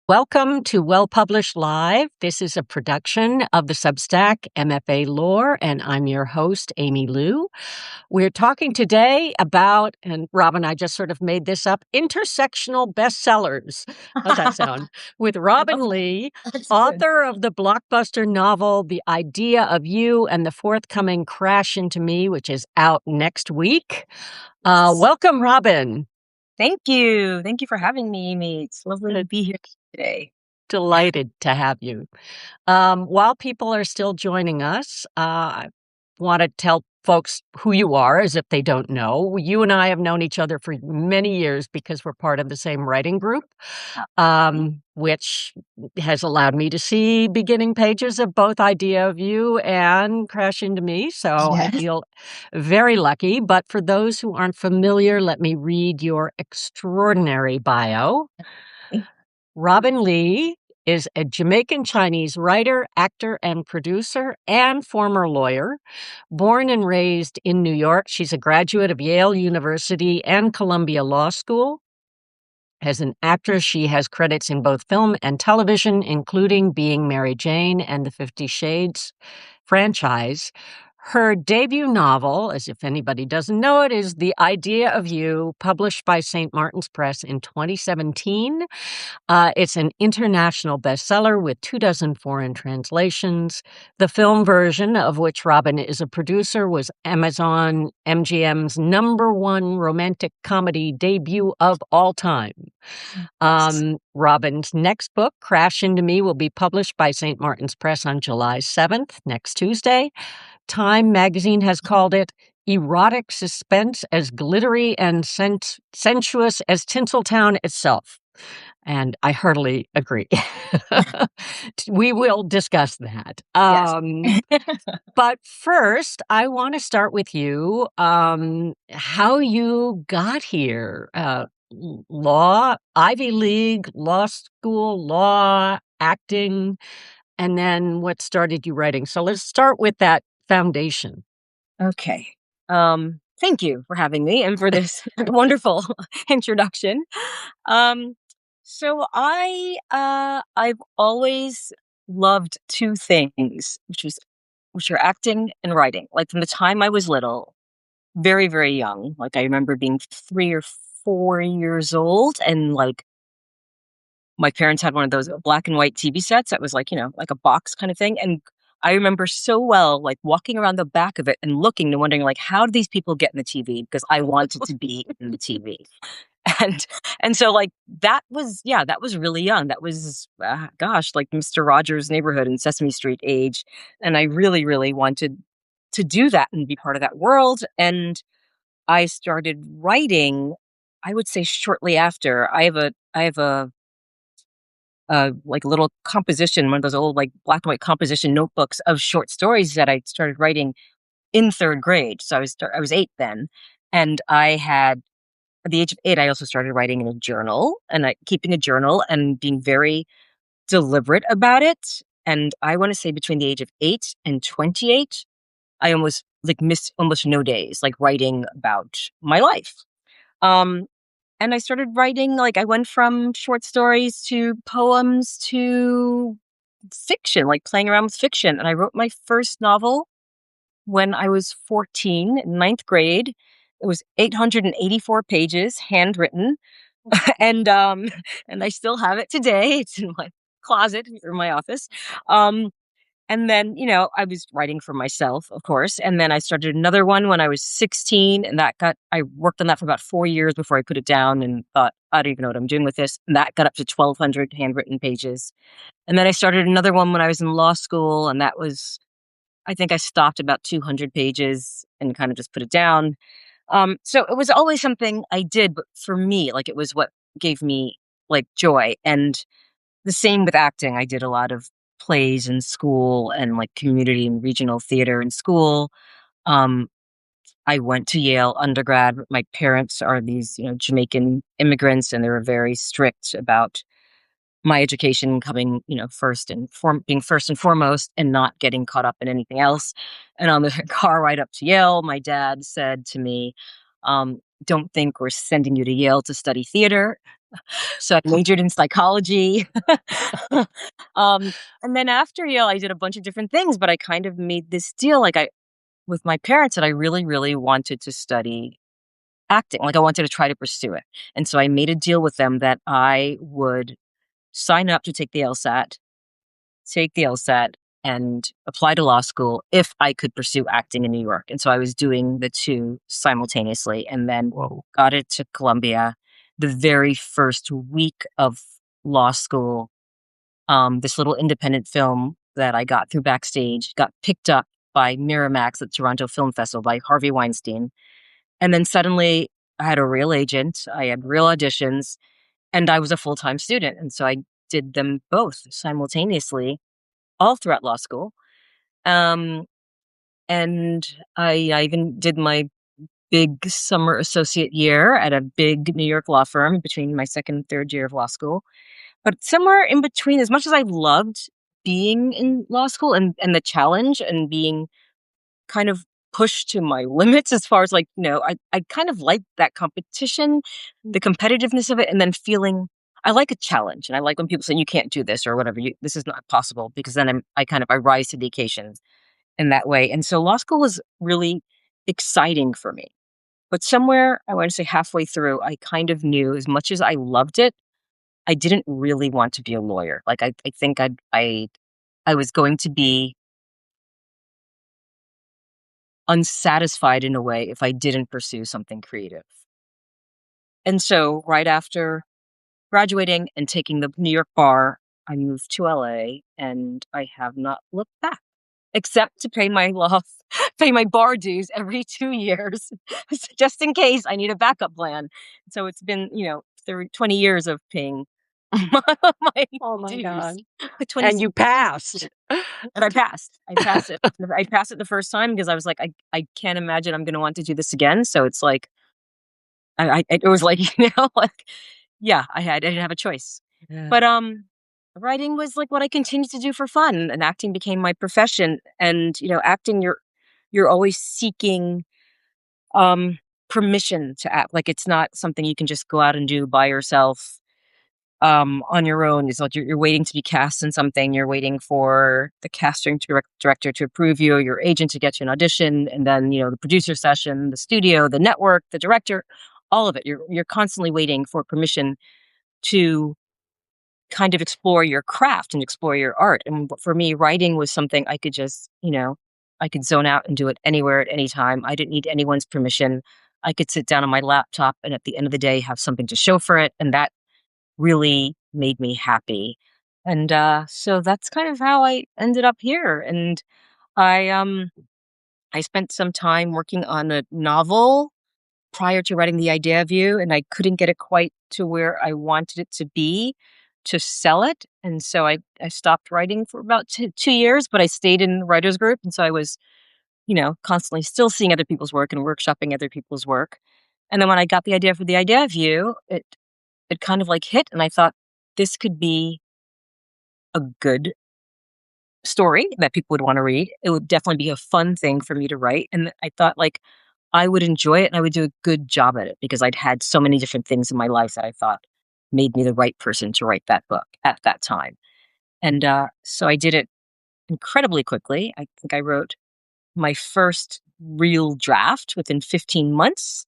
Welcome to Well Published Live. This is a production of the Substack MFA Lore, and I'm your host, Aimee Lou. We're talking today about, and Robin, I just sort of made this up, intersectional bestsellers. How's that sound? With Robinne Lee, That's good. author of the blockbuster novel The Idea of You and the forthcoming Crash Into Me, which is out next week. Welcome, Robin. Thank you. Thank you for having me, Amy. It's lovely to be here today. Delighted to have you. While people are still joining us, I want to tell folks who you are as if they don't know. You and I have known each other for many years because we're part of the same writing group, which has allowed me to see beginning pages of both Idea of You and Crash Into Me. So I Yes. feel very lucky. But for those who aren't familiar, let me read your extraordinary bio. Robinne Lee is a Jamaican Chinese writer, actor, and producer, and former lawyer. Born and raised in New York, she's a graduate of Yale University and Columbia Law School. As an actress, she has credits in both film and television, including being Mary Jane and the 50 Shades franchise. Her debut novel, as if anybody doesn't know it, is The Idea of You, published by St. Martin's Press in 2017. It's an international bestseller with 24 foreign translations. The film version, of which Robin is a producer, was Amazon MGM's #1 romantic comedy debut of all time. Robin's next book, Crash Into Me, will be published by St. Martin's Press on July 7th, next Tuesday. Time magazine has called it erotic suspense as glittery and sensuous as Tinseltown itself. And I heartily agree. We will discuss that. Yes. But first, I want to start with you. How you got here. Law, Ivy League, law school, law, acting, and then what started you writing. So let's start with that foundation. Okay. Thank you for having me and for this wonderful introduction. Um, I've always loved two things, which are acting and writing. Like from the time I was little, very, very young. Like I remember being 3 or 4 years old and like my parents had one of those black and white TV sets that was like, like a box kind of thing. And I remember so well, like walking around the back of it and looking and wondering, like, how do these people get in the TV? Because I wanted to be in the TV. And so like that was really young. That was gosh, like Mr. Rogers' Neighborhood and Sesame Street age. And I really, really wanted to do that and be part of that world. And I started writing, I would say shortly after. I have a like little composition, one of those old like black and white composition notebooks of short stories that I started writing in third grade. So I was 8 then, and I had at the age of 8 I also started writing in a journal and keeping a journal and being very deliberate about it. And I want to say between the age of 8 and 28, I almost like missed almost no days like writing about my life. Um, and I started writing, like, I went from short stories to poems to fiction, like playing around with fiction. And I wrote my first novel when I was 14, in ninth grade. It was 884 pages, handwritten. and and I still have it today. It's in my closet or my office. Um and then, I was writing for myself, of course. And then I started another one when I was 16. And I worked on that for about 4 years before I put it down and thought, I don't even know what I'm doing with this. And that got up to 1,200 handwritten pages. And then I started another one when I was in law school. And I think I stopped about 200 pages and kind of just put it down. So it was always something I did, but for me, like it was what gave me like joy. And the same with acting. I did a lot of plays in school and like community and regional theater in school. Um, I went to Yale undergrad. My parents are these, Jamaican immigrants, and they were very strict about my education coming, being first and foremost and not getting caught up in anything else. And on the car ride up to Yale, my dad said to me, don't think we're sending you to Yale to study theater. So I majored in psychology. um, and then after Yale, I did a bunch of different things, but I kind of made this deal, with my parents, that I really, really wanted to study acting. Like I wanted to try to pursue it. And so I made a deal with them that I would sign up to take the LSAT and apply to law school if I could pursue acting in New York. And so I was doing the two simultaneously and then Whoa. got it to Columbia. The very first week of law school, this little independent film that I got through Backstage got picked up by Miramax at Toronto Film Festival by Harvey Weinstein. And then suddenly I had a real agent, I had real auditions, and I was a full-time student. And so I did them both simultaneously all throughout law school. Um, and I even did my big summer associate year at a big New York law firm between my second and third year of law school. But somewhere in between, as much as I loved being in law school and the challenge and being kind of pushed to my limits as far as I kind of like that competition, the competitiveness of it, and then feeling I like a challenge. And I like when people say you can't do this or whatever, this is not possible, because then I rise to the occasion in that way. And so law school was really exciting for me. But somewhere, I want to say halfway through, I kind of knew, as much as I loved it, I didn't really want to be a lawyer. Like I think I was going to be unsatisfied in a way if I didn't pursue something creative. And so right after graduating and taking the New York bar, I moved to LA and I have not looked back except to pay my pay my bar dues every 2 years, just in case I need a backup plan. So it's been, 20 years of paying my Oh my dues. God. And 26 you passed. and I passed. I passed it. I passed it the first time because I was like, I can't imagine I'm going to want to do this again. So it's like, it was like, like, yeah, I didn't have a choice. Yeah. But, writing was like what I continued to do for fun, and acting became my profession. And, acting, you're always seeking, um, permission to act. Like it's not something you can just go out and do by yourself, on your own. It's like you're waiting to be cast in something. You're waiting for the casting director to approve you, your agent to get you an audition, and then the producer session, the studio, the network, the director, all of it. You're constantly waiting for permission to kind of explore your craft and explore your art. And for me, writing was something I could just I could zone out and do it anywhere at any time. I didn't need anyone's permission. I could sit down on my laptop and at the end of the day have something to show for it, and that really made me happy. And, so that's kind of how I ended up here. And I spent some time working on a novel prior to writing The Idea of You, and I couldn't get it quite to where I wanted it to be to sell it. And so I stopped writing for about 2 years, but I stayed in the writers group. And so I was, constantly still seeing other people's work and workshopping other people's work. And then when I got the idea for The Idea of You, it kind of like hit, and I thought this could be a good story that people would want to read. It would definitely be a fun thing for me to write. And I thought like I would enjoy it and I would do a good job at it because I'd had so many different things in my life that I thought made me the right person to write that book at that time. And so I did it incredibly quickly. I think I wrote my first real draft within 15 months.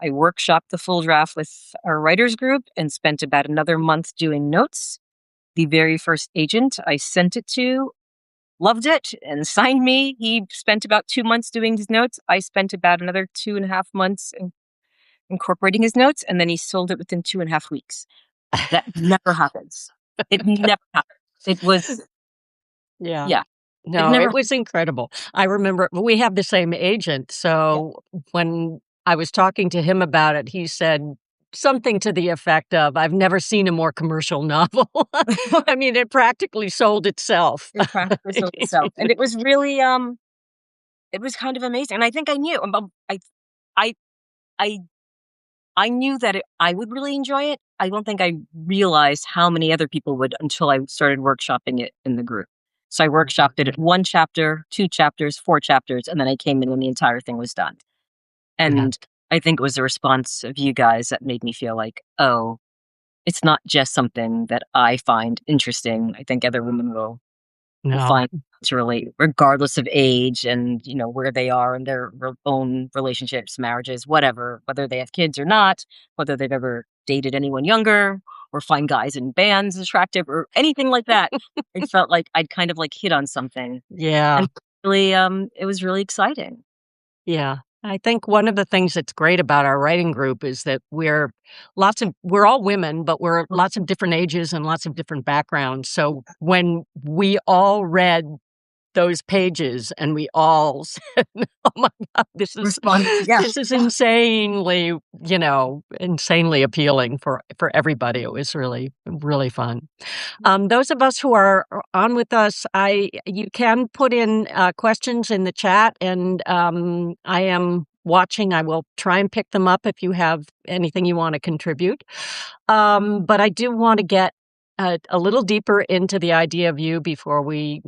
I workshopped the full draft with our writers group and spent about another month doing notes. The very first agent I sent it to loved it and signed me. He spent about 2 months doing his notes. I spent about another 2.5 months incorporating his notes, and then he sold it within 2.5 weeks. That never happens. It never happens. It was, Yeah. yeah, it No, it never. was incredible. I remember we have the same agent, Yeah. so when I was talking to him about it, he said something to the effect of, "I've never seen a more commercial novel." I mean, it practically sold itself. It practically sold itself, and it was really, it was kind of amazing. And I think I knew. I, I I knew that I would really enjoy it. I don't think I realized how many other people would until I started workshopping it in the group. So I workshopped it at 1 chapter, 2 chapters, 4 chapters, and then I came in when the entire thing was done. Yeah. And I think it was the response of you guys that made me feel like, oh, it's not just something that I find interesting. I think other women will No. find to relate regardless of age and, where they are in their own relationships, marriages, whatever, whether they have kids or not, whether they've ever dated anyone younger or find guys in bands attractive or anything like that. I felt like I'd kind of like hit on something Yeah. and really, it was really exciting. Yeah. I think one of the things that's great about our writing group is that we're all women, but we're lots of different ages and lots of different backgrounds. So when we all read those pages and we all said, "Oh my god, Responded, yeah. this is insanely, insanely appealing for everybody." It was really, really fun. Those of us who are on with us, you can put in questions in the chat, and I am watching. I will try and pick them up if you have anything you want to contribute. But I do want to get a little deeper into the idea of you before we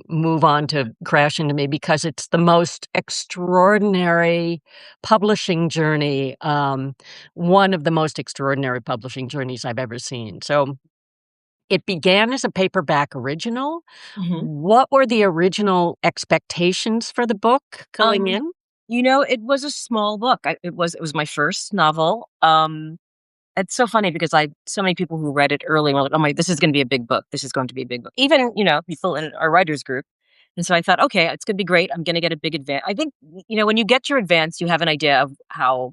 move on to Crash Into Me, because it's the most extraordinary publishing journey, one of the most extraordinary publishing journeys I've ever seen. So it began as a paperback original. Mhm. What were the original expectations for the book going Um, in? it was a small book. It was my first novel. It's so funny because so many people who read it early were like, "Oh my, this is going to be a big book. This is going to be a big book." Even, people in our writers group. And so I thought, okay, it's going to be great. I'm going to get a big advance. I think, when you get your advance, you have an idea of how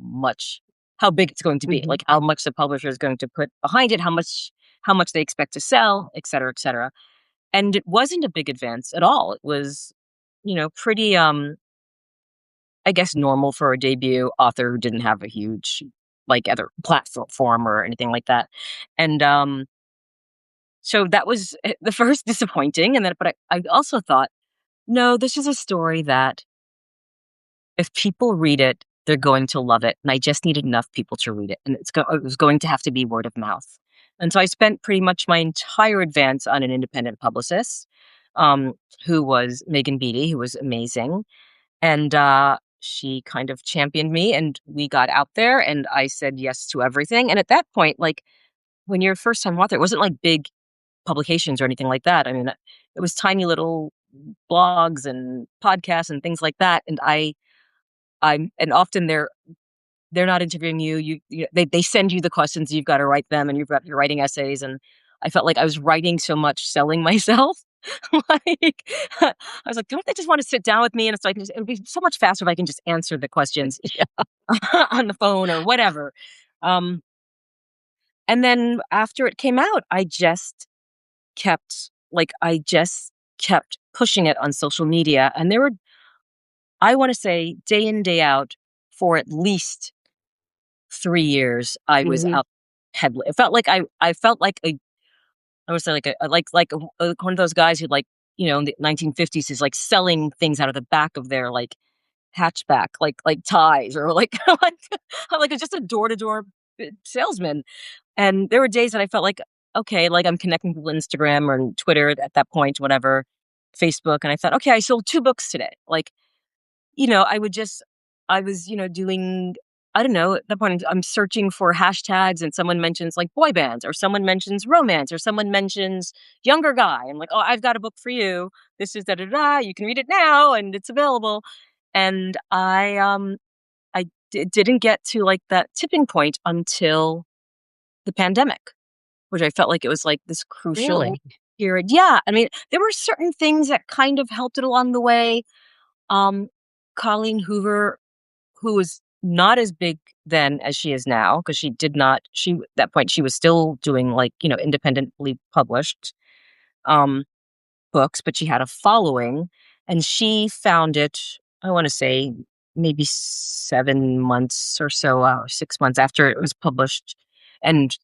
big it's going to be, Mhm. like how much the publisher is going to put behind it, how much they expect to sell, et cetera, et cetera. And it wasn't a big advance at all. It was, pretty, I guess, normal for a debut author who didn't have a huge, like, other platform or anything like that. And so that was the first disappointing. And then, but I also thought, no, this is a story that if people read it, they're going to love it. And I just needed enough people to read it. And it was going to have to be word of mouth. And so I spent pretty much my entire advance on an independent publicist, um, who was Megan Beattie, who was amazing. And she kind of championed me, and we got out there, and I said yes to everything. And at that point, like, when you're a first time author, it wasn't like big publications or anything like that. I mean, it was tiny little blogs and podcasts and things like that. And and often they're not interviewing you. They send you the questions, you've got to write them, and you're writing essays. And I felt like I was writing so much, selling myself. like I was like, don't they just want to sit down with me? And it's like it would be so much faster if I can just answer the questions Yeah. on the phone or whatever. Um, and then after it came out, I just kept pushing it on social media, and there were, I want to say, day in day out for at least 3 years, I was Mhm. out peddling. It felt like I felt like I would say like one of those guys who, like, in the 1950s is like selling things out of the back of their, like, hatchback, like ties, or like like just a door to door salesman. And there were days that I felt like, okay, like I'm connecting people on Instagram or on Twitter at that point, whatever, Facebook, and I thought, okay, I sold 2 books today. Like, I was, doing, I don't know, at that point, I'm searching for hashtags, and someone mentions like boy bands, or someone mentions romance, or someone mentions younger guy. I'm like, oh, I've got a book for you. This is da da da. You can read it now, and it's available. And I didn't get to like that tipping point until the pandemic, which I felt like it was like this crucial Really? period. Yeah. I mean, there were certain things that kind of helped it along the way. Um, Colleen Hoover, who was not as big then as she is now, because she did not, she, at that point, she was still doing, like, independently published um, books, but she had a following. And she found it, I want to say, maybe 7 months or so, 6 months after it was published, and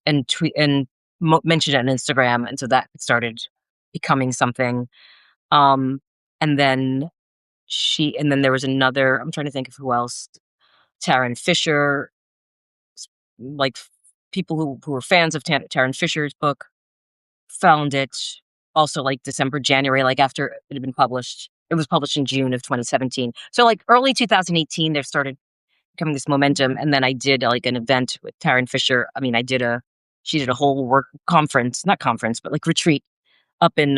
mentioned it on Instagram. And so that started becoming something. Um, and then and then there was another, I'm trying to think of who else, Taryn Fisher, like, people who were fans of Taryn Fisher's book found it also, like, December, January, like, after it had been published. It was published in June of 2017. So, like, early 2018, there started becoming this momentum. And then I did, like, an event with Taryn Fisher. I mean, she did a whole work conference, not conference, but like retreat up in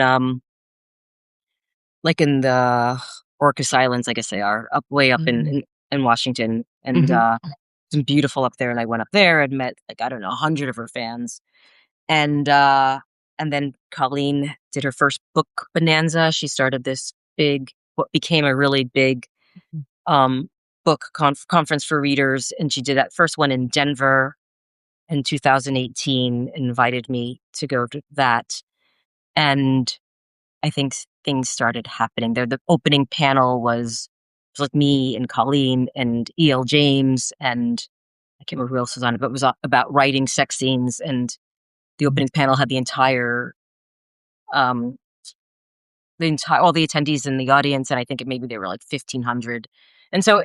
like in the Orcas Islands, I guess they are, up way up Mm. in Washington. And Mhm. it's beautiful up there. And I went up there and met like, I don't know, 100 of her fans. And then Colleen did her first book bonanza. She started this big, what became a really big um book conference for readers, and she did that first one in Denver in 2018, invited me to go to that. And I think things started happening there. The opening panel was like me and Colleen and E.L. James, and I can't remember who else was on it, but it was about writing sex scenes. And the opening panel had um the entire all the attendees in the audience, and I think maybe they were like 1,500. And so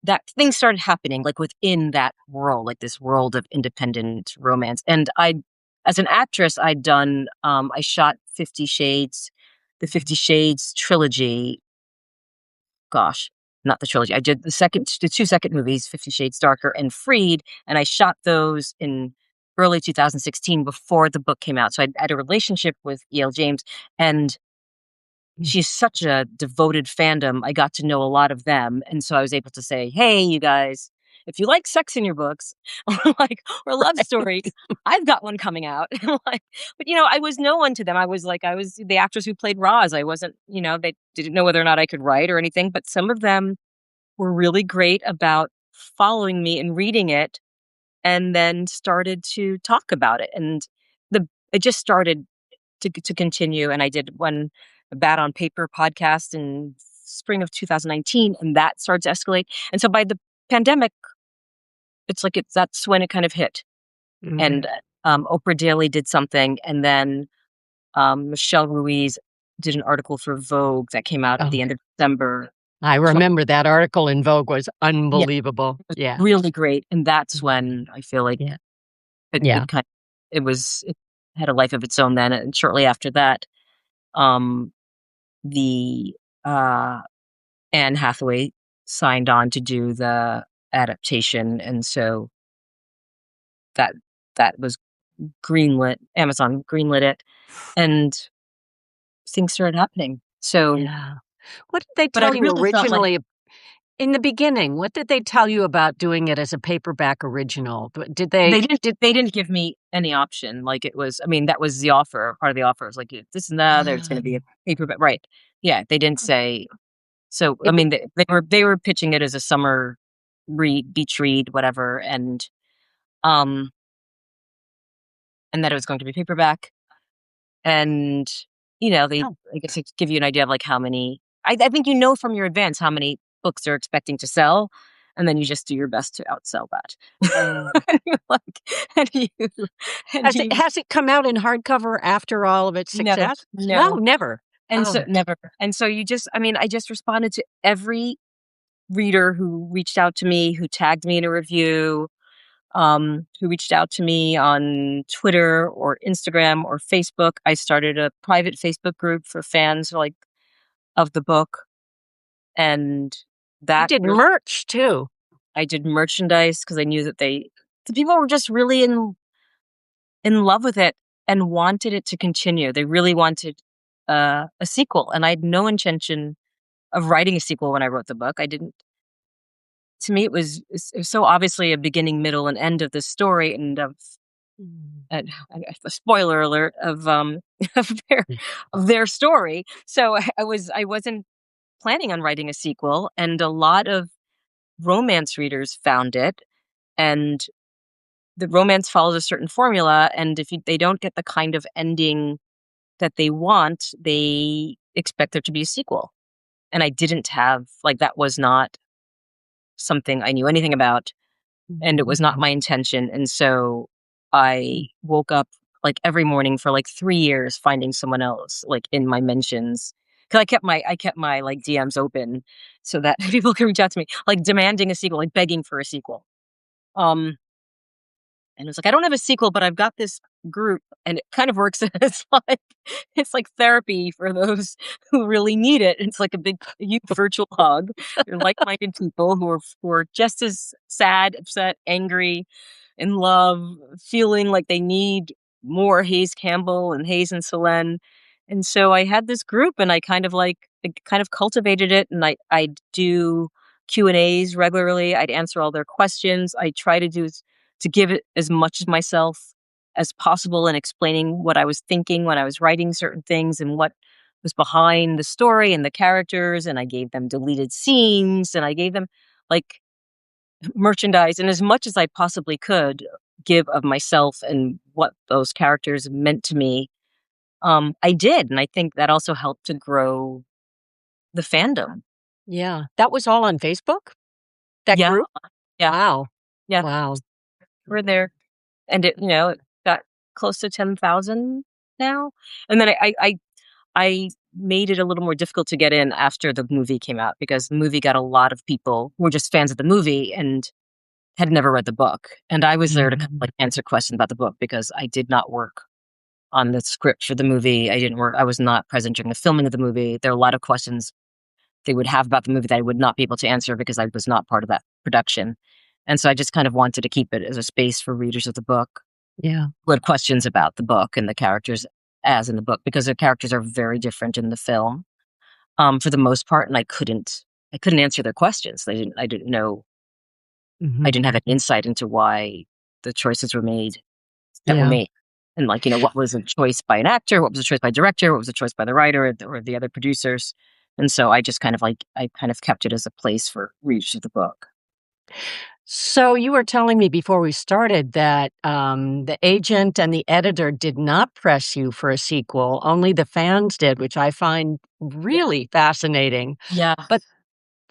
that things started happening like within that world, like this world of independent romance. And as an actress, I shot 50 Shades, the 50 Shades trilogy. Gosh, not the trilogy. I did the two second movies, 50 Shades Darker and Freed, and I shot those in early 2016 before the book came out. So I had a relationship with E.L. James, and she's such a devoted fandom. I got to know a lot of them. And so I was able to say, hey, you guys, if you like sex in your books or love stories, I've got one coming out. Like, but I was no one to them. I was the actress who played Roz. I wasn't, they didn't know whether or not I could write or anything, but some of them were really great about following me and reading it, and then started to talk about it. And it just started to continue. And I did one Bad on Paper podcast in spring of 2019, and that started to escalate. And so by the pandemic, that's when it kind of hit. Mhm. And Oprah Daly did something, and then Michelle Ruiz did an article for Vogue that came out at Oh, the end of December. I remember that article in Vogue was Yeah, unbelievable. it was Yeah. really great. And that's when I feel like Yeah. it, Yeah. it kind it had a life of its own then. And shortly after that, um, the uh, Anne Hathaway signed on to do the adaptation, and so that that was greenlit. Amazon greenlit it, and things started happening. So, Yeah. What did they but I tell you really felt like originally in the beginning? What did they tell you about doing it as a paperback original? Did they they didn't give me any option. Like it was, I mean, that was the offer. Part of the offer was like this and that. There's going to be a paperback, right? Yeah, they didn't say. So, I it mean, they were pitching it as a summer read, beach read, whatever, um, and that it was going to be paperback. And, they, Oh. I guess, to give you an idea of like how many, I think from your advance how many books they're expecting to sell. And then you just do your best to outsell that. Oh. And you're like, and you, and Has it you, has it come out in hardcover after all of its no, success? No, no. never. And so, Oh. never. And so I just responded to every reader who reached out to me, who tagged me in a review, who reached out to me on Twitter or Instagram or Facebook. I started a private Facebook group for fans like of the book, and You that did really, merch too. I did merchandise because I knew that the people were just really in love with it and wanted it to continue. They really wanted a sequel, and I had no intention of writing a sequel when I wrote the book. I didn't. To me, it was so obviously a beginning, middle, and end of the story, and Mm. a spoiler alert of of their of their story. So I wasn't planning on writing a sequel, and a lot of romance readers found it, and the romance follows a certain formula, and if they don't get the kind of ending that they want, they expect there to be a sequel. And I didn't have like that was not something I knew anything about, and it was not my intention. And so I woke up like every morning for like 3 years finding someone else like in my mentions. Cause I kept my like DMs open so that people can reach out to me, like demanding a sequel, like begging for a sequel. Um, and it's like, I don't have a sequel, but I've got this group, and it kind of works. It's like therapy for those who really need it. It's like a big huge virtual hug. They're like-minded people who are just as sad, upset, angry, in love, feeling like they need more Hayes Campbell and Hayes and Selene. And so I had this group and I kind of cultivated it, and I'd do Q&As regularly. I'd answer all their questions. I try to give it as much of myself as possible in explaining what I was thinking when I was writing certain things and what was behind the story and the characters. And I gave them deleted scenes and I gave them like merchandise and as much as I possibly could give of myself and what those characters meant to me. I did. And I think that also helped to grow the fandom. Yeah. That was all on Facebook? That Yeah. group? Yeah. Wow. Yeah. Wow. We're there. And it got close to 10,000 now. And then I made it a little more difficult to get in after the movie came out because the movie got a lot of people who were just fans of the movie and had never read the book. And I was there to kind of like answer questions about the book because I did not work on the script for the movie. I was not present during the filming of the movie. There are a lot of questions they would have about the movie that I would not be able to answer because I was not part of that production. And so I just kind of wanted to keep it as a space for readers of the book Yeah. who had questions about the book and the characters as in the book because the characters are very different in the film for the most part, and I couldn't answer their questions. I didn't know I Mhm. didn't have an insight into why the choices were made that were Yeah. made. And like, what was a choice by an actor? What was a choice by director? What was a choice by the writer or the other producers? And so I just I kind of kept it as a place for readers of the book. So you were telling me before we started that, the agent and the editor did not press you for a sequel, only the fans did, which I find Yeah. really fascinating. Yeah. But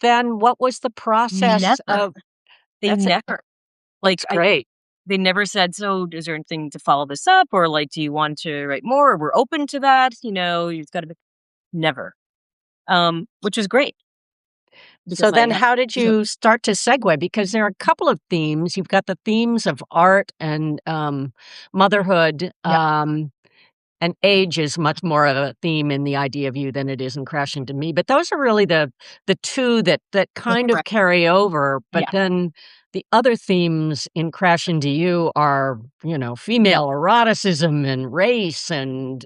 then what was the process Never. of They that's never. Like that's great. they never said, so is there anything to follow this up? Or like, do you want to write more? Or we're open to that. You've got to be never. Which is great So because I then have how did you start to segue? Because there are a couple of themes. You've got the themes of art and, motherhood, yeah, and age is much more of a theme in The Idea of You than it is in Crash Into Me, but those are really the 2 that that's kind of correct. carry over, but Yeah. then the other themes in Crash Into You are, female eroticism and race and,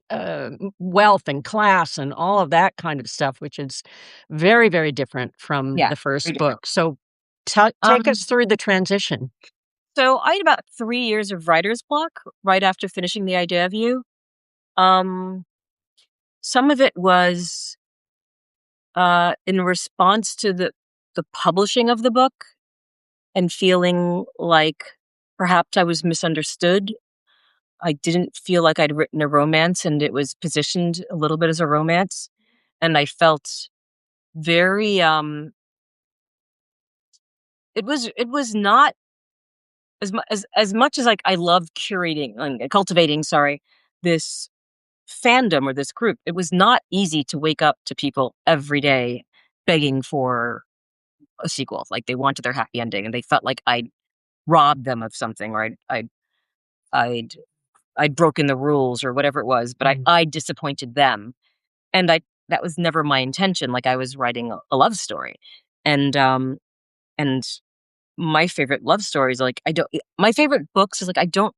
wealth and class and all of that kind of stuff, which is very, very different from Yeah. the Very first different. book. So take Um us through the transition. so I had about 3 years of writer's block right after finishing The Idea of You. Um some of it was in response to the publishing of the book and feeling like perhaps I was misunderstood. I didn't feel like I'd written a romance and it was positioned a little bit as a romance. And I felt very it was not as much as like I love curating and cultivating, sorry, this fandom or this group. It was not easy to wake up to people every day begging for a sequel. Like they wanted their happy ending and they felt like I'd robbed them of something or I'd I'd broken the rules or whatever it was, but Mm. I disappointed them. And that was never my intention. Like I was writing a love story. And and my favorite love stories, like my favorite books is like I don't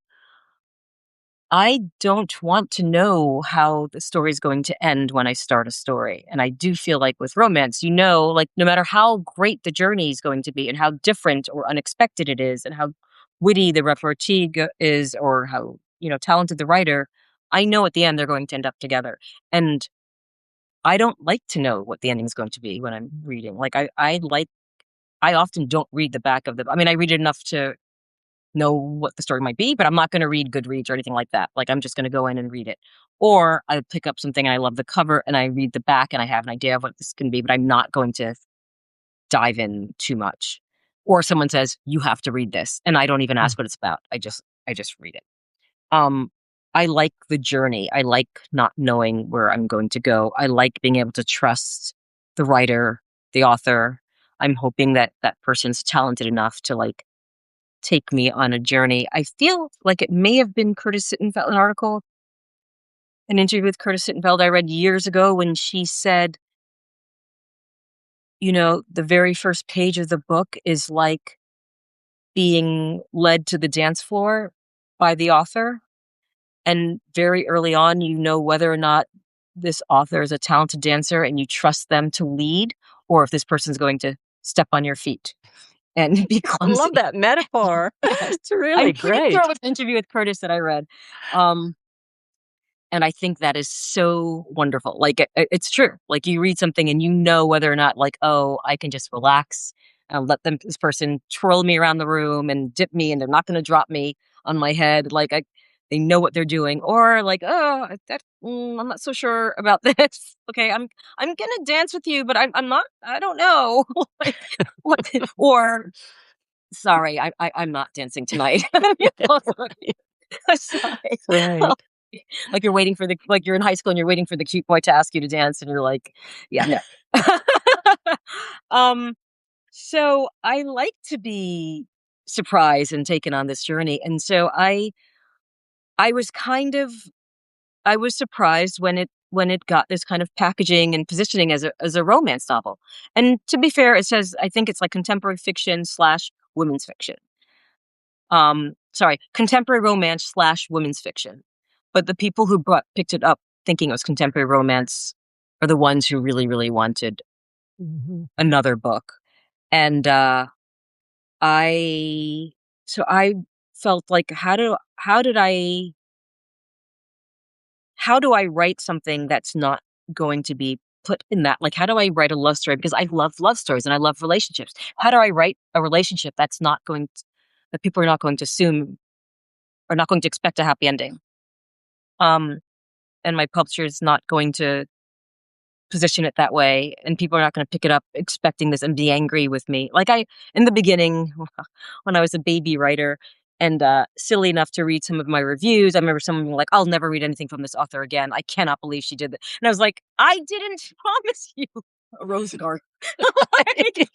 want to know how the story is going to end when I start a story. And I do feel like with romance, like no matter how great the journey is going to be and how different or unexpected it is and how witty the repartee is or how, talented the writer, I know at the end they're going to end up together. And I don't like to know what the ending is going to be when I'm reading. Like I often don't read the back of I mean, I read it enough to know what the story might be, but I'm not gonna read Goodreads or anything like that. Like, I'm just gonna go in and read it. Or I pick up something and I love the cover and I read the back and I have an idea of what this can be, but I'm not going to dive in too much. Or someone says, "You have to read this," and I don't even Mm. ask what it's about. I just read it. Um, I like the journey. I like not knowing where I'm going to go. I like being able to trust the writer, the author. I'm hoping that that person's talented enough to, like, take me on a journey. I feel like it may have been Curtis Sittenfeld, an interview with Curtis Sittenfeld I read years ago when she said, the very first page of the book is like being led to the dance floor by the author. And very early on, you know whether or not this author is a talented dancer and you trust them to lead, or if this person's going to step on your feet and be I love clumsy. that metaphor. Yes. It's really I'm pretty sure it great. was an interview with Curtis that I read. Um, and I think that is so wonderful. Like, it's true. Like, you read something and you know whether or not, like, oh, I can just relax and let this person twirl me around the room and dip me, and they're not going to drop me on my head. Like, they know what they're doing. Or like, oh, I'm not so sure about this. Okay, I'm gonna dance with you, but I'm not. I don't know. Like, what? Or sorry, I'm not dancing tonight. Sorry. Right. Like, you're waiting for like, you're in high school and you're waiting for the cute boy to ask you to dance, and you're like, yeah, no. Um, so I like to be surprised and taken on this journey. And so I was kind of I was surprised when it got this kind of packaging and positioning as a romance novel. And to be fair, it says, I think it's like contemporary fiction slash women's fiction. Sorry, contemporary romance slash women's fiction. But the people who picked it up thinking it was contemporary romance are the ones who really, really wanted Mhm. another book. And I so I felt like, how do I write something that's not going to be put in that? Like, how do I write a love story? Because I love love stories and I love relationships. How do I write a relationship that's not going to, that people are not going to assume, are not going to expect a happy ending? Um, and my publisher is not going to position it that way, and people are not going to pick it up expecting this and be angry with me. Like, in the beginning, when I was a baby writer and silly enough to read some of my reviews, I remember someone being like, "I'll never read anything from this author again. I cannot believe she did that." And I was like, "I didn't promise you a rose garden." Like,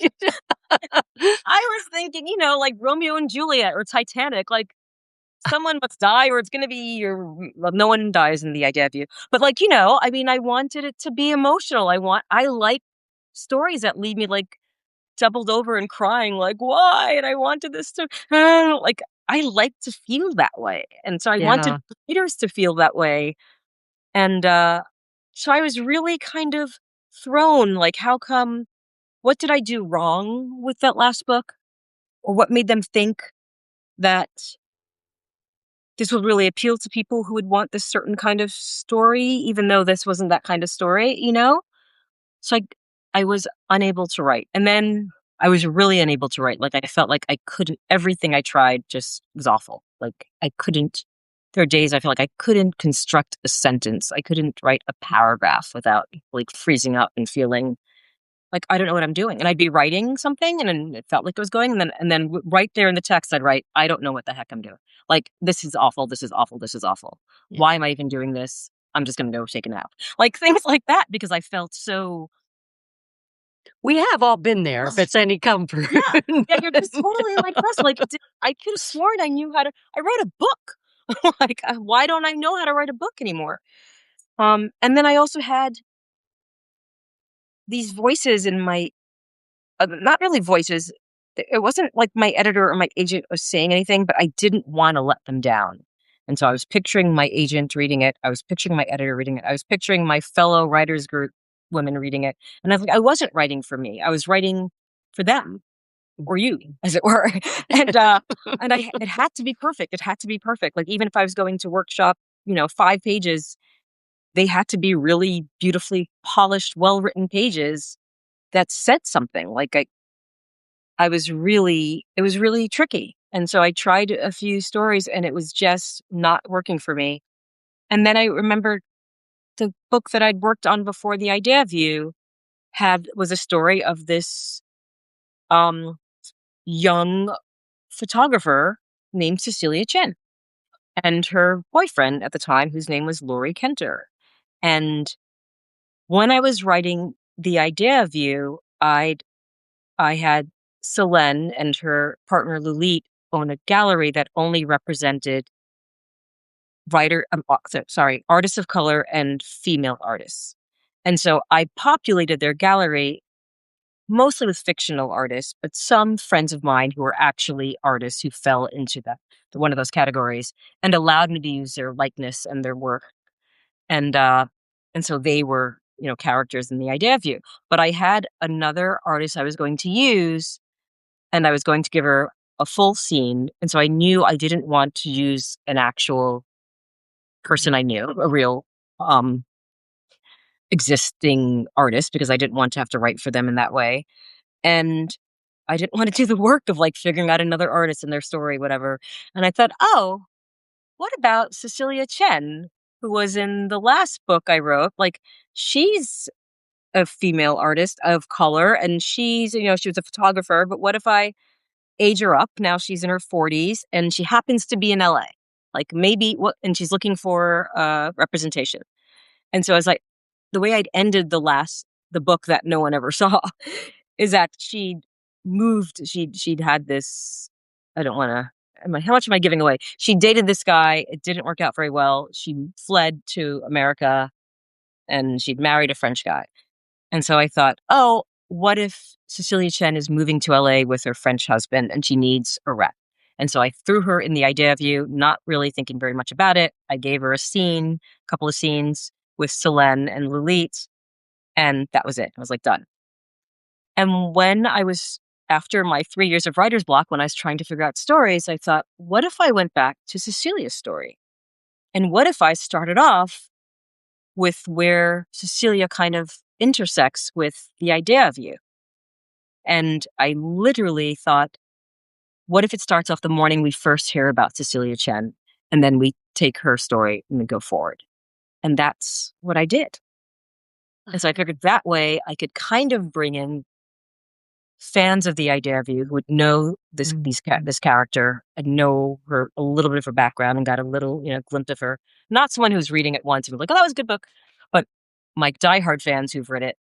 I was thinking, like Romeo and Juliet or Titanic, like, someone must die or it's gonna be your well, no one dies in The Idea of You. But, like, I mean, I wanted it to be emotional. I like stories that leave me, like, doubled over and crying, like, "Why?" And I wanted this to like, I like to feel that way, and so I wanted Yeah. readers to feel that way, and, so I was really kind of thrown, like, how come, what did I do wrong with that last book? Or what made them think that this would really appeal to people who would want this certain kind of story, even though this wasn't that kind of story, you know? So I was unable to write. And then I was really unable to write. Like, I felt like I couldn't, everything I tried just was awful. Like, I couldn't, there are days I feel like I couldn't construct a sentence. I couldn't write a paragraph without, like, freezing up and feeling like, I don't know what I'm doing. And I'd be writing something and then it felt like it was going. And then right there in the text, I'd write, I don't know what the heck I'm doing. Like, this is awful. This is awful. This is awful. Yeah. Why am I even doing this? I'm just going to go take a nap. Like, things like that, because I felt so, We have all been there, if it's any comfort. yeah. Yeah, you're just totally like this. Like, I could have sworn I knew how to, I wrote a book. Like, why don't I know how to write a book anymore? And then I also had these voices in my not really voices. It wasn't like my editor or my agent was saying anything, but I didn't want to let them down. And so I was picturing my agent reading it. I was picturing my editor reading it. I was picturing my fellow writers group women reading it. And I was like, I wasn't writing for me. I was writing for them or you, as it were. And it had to be perfect. It had to be perfect. Like, even if I was going to workshop, 5 pages, they had to be really beautifully polished, well-written pages that said something. Like, it was really tricky. And so I tried a few stories and it was just not working for me. And then I remembered the book that I'd worked on before, The Idea of You, was a story of this um young photographer named Cecilia Chin and her boyfriend at the time, whose name was Laurie Kenter. And when I was writing The Idea of You, I had Selene and her partner Lulit own a gallery that only represented artists of color and female artists. And so I populated their gallery mostly with fictional artists, but some friends of mine who were actually artists who fell into one of those categories and allowed me to use their likeness and their work. And so they were, characters in the idea view. But I had another artist I was going to use, and I was going to give her a full scene. And so I knew I didn't want to use an actual person I knew, a real um existing artist, because I didn't want to have to write for them in that way. And I didn't want to do the work of like figuring out another artist and their story, whatever. And I thought, oh, what about Cecilia Chen, who was in the last book I wrote? Like, she's a female artist of color, and she was a photographer. But what if I age her up? Now she's in her 40s and she happens to be in LA. Like, maybe and she's looking for representation. And so I was like, the way I'd ended the book that no one ever saw is that she'd had this, I don't want to, how much am I giving away? She dated this guy. It didn't work out very well. She fled to America and she'd married a French guy. And so I thought, oh, what if Cecilia Chen is moving to LA with her French husband and she needs a rep? And so I threw her in the idea view, not really thinking very much about it. I gave her a couple of scenes with Selene and Lilith, and that was it. I was like, done. And after my 3 years of writer's block, when I was trying to figure out stories, I thought, what if I went back to Cecilia's story? And what if I started off with where Cecilia kind of intersects with the idea of you? And I literally thought, what if it starts off the morning we first hear about Cecilia Chen, and then we take her story and we go forward? And that's what I did. And so I figured that way I could kind of bring in fans of the idea of you who would know this character and know her, a little bit of her background, and got a little glimpse of her. Not someone who's reading it once and was like, oh, that was a good book, but my diehard fans who've read it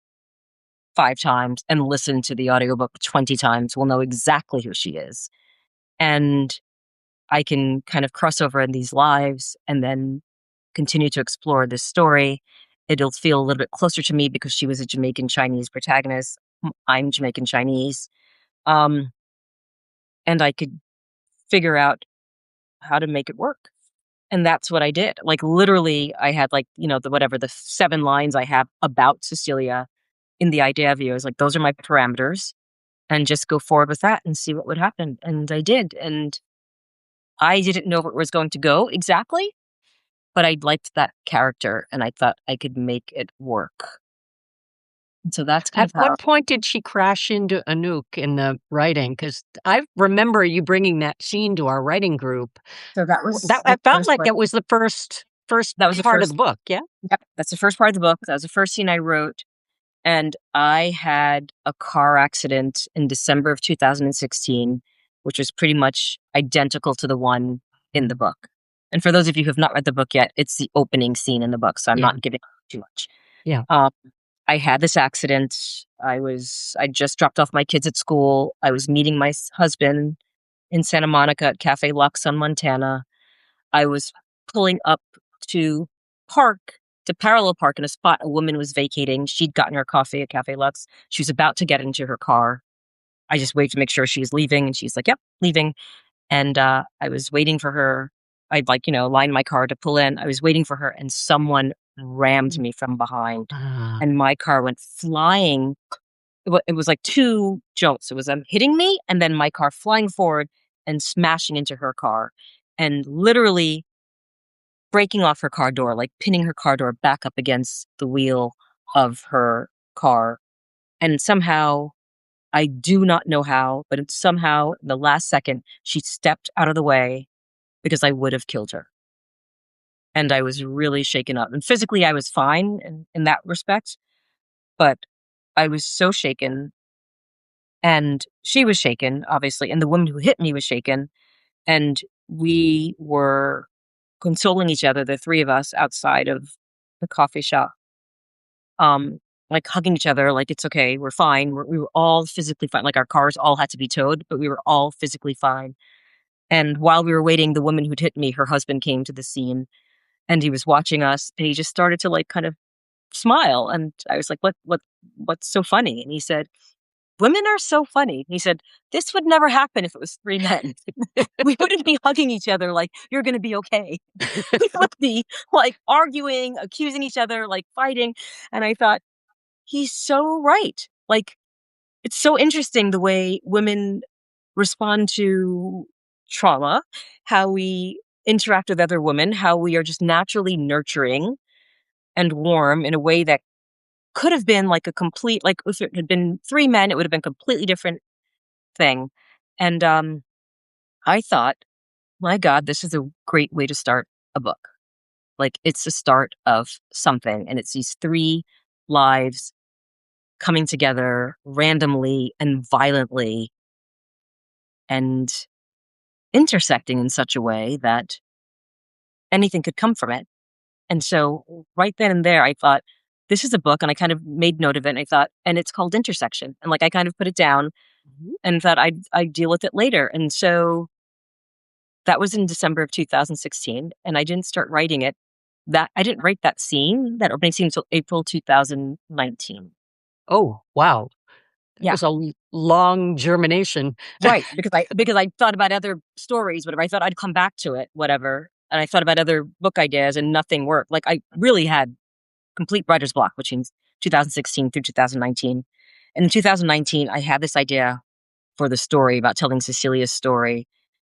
5 times and listened to the audiobook 20 times will know exactly who she is. And I can kind of cross over in these lives and then continue to explore this story. It'll feel a little bit closer to me because she was a Jamaican Chinese protagonist. I'm Jamaican Chinese. And I could figure out how to make it work. And that's what I did. Like, literally, I had the 7 lines I have about Cecilia in the idea view. I was like, those are my parameters, and just go forward with that and see what would happen. And I did. And I didn't know where it was going to go exactly, but I liked that character and I thought I could make it work. And so that's kind At of how. what point did she crash into Anouk in the writing? Because I remember you bringing that scene to our writing group. So that That was I the felt first like part. it was the first That was the part of first. the book, yeah? Yep, that's the first part of the book. That was the first scene I wrote. And I had a car accident in December of 2016, which was pretty much identical to the one in the book. And for those of you who have not read the book yet, it's the opening scene in the book, so I'm not giving too much. Yeah. I had this accident. I just dropped off my kids at school. I was meeting my husband in Santa Monica at Cafe Lux on Montana. I was pulling up to parallel park in a spot a woman was vacating. She'd gotten her coffee at Cafe Lux. She was about to get into her car. I just waited to make sure she was leaving, and she's like, yep, leaving. And I was waiting for her. I'd lined my car to pull in. I was waiting for her, and someone rammed me from behind, and my car went flying. It was like 2 jolts. It was hitting me, and then my car flying forward and smashing into her car, and literally breaking off her car door, like pinning her car door back up against the wheel of her car. And somehow, I do not know how, but somehow in the last second, she stepped out of the way because I would have killed her. And I was really shaken up. And physically, I was fine in that respect, but I was so shaken. And she was shaken, obviously. And the woman who hit me was shaken. And we were consoling each other, the 3 of us, outside of the coffee shop, like hugging each other, like, it's okay, we're fine. We were all physically fine. Like, our cars all had to be towed, but we were all physically fine. And while we were waiting, the woman who'd hit me, her husband came to the scene, and he was watching us, and he just started to like kind of smile. And I was like, what's so funny? And he said, women are so funny. He said, this would never happen if it was three men. We wouldn't be hugging each other like, you're going to be okay. We would be like arguing, accusing each other, like fighting. And I thought, he's so right. Like, it's so interesting the way women respond to trauma, how we interact with other women, how we are just naturally nurturing and warm in a way that could have been like a complete, like if it had been three men, it would have been a completely different thing. And I thought, my God, this is a great way to start a book. Like, it's the start of something. And it's these three lives coming together randomly and violently and intersecting in such a way that anything could come from it. And so right then and there, I thought, this is a book. And I kind of made note of it. And I thought, and it's called Intersection. And like, I kind of put it down Mhm. and thought I'd deal with it later. And so that was in December of 2016. And I didn't start writing it. That I didn't write that scene, that opening scene, until April 2019. Oh, wow. That Yeah. was a long germination. Right. Because I thought about other stories, whatever. I thought I'd come back to it, whatever. And I thought about other book ideas and nothing worked. Like, I really had complete writer's block between 2016 through 2019. And in 2019, I had this idea for the story about telling Cecilia's story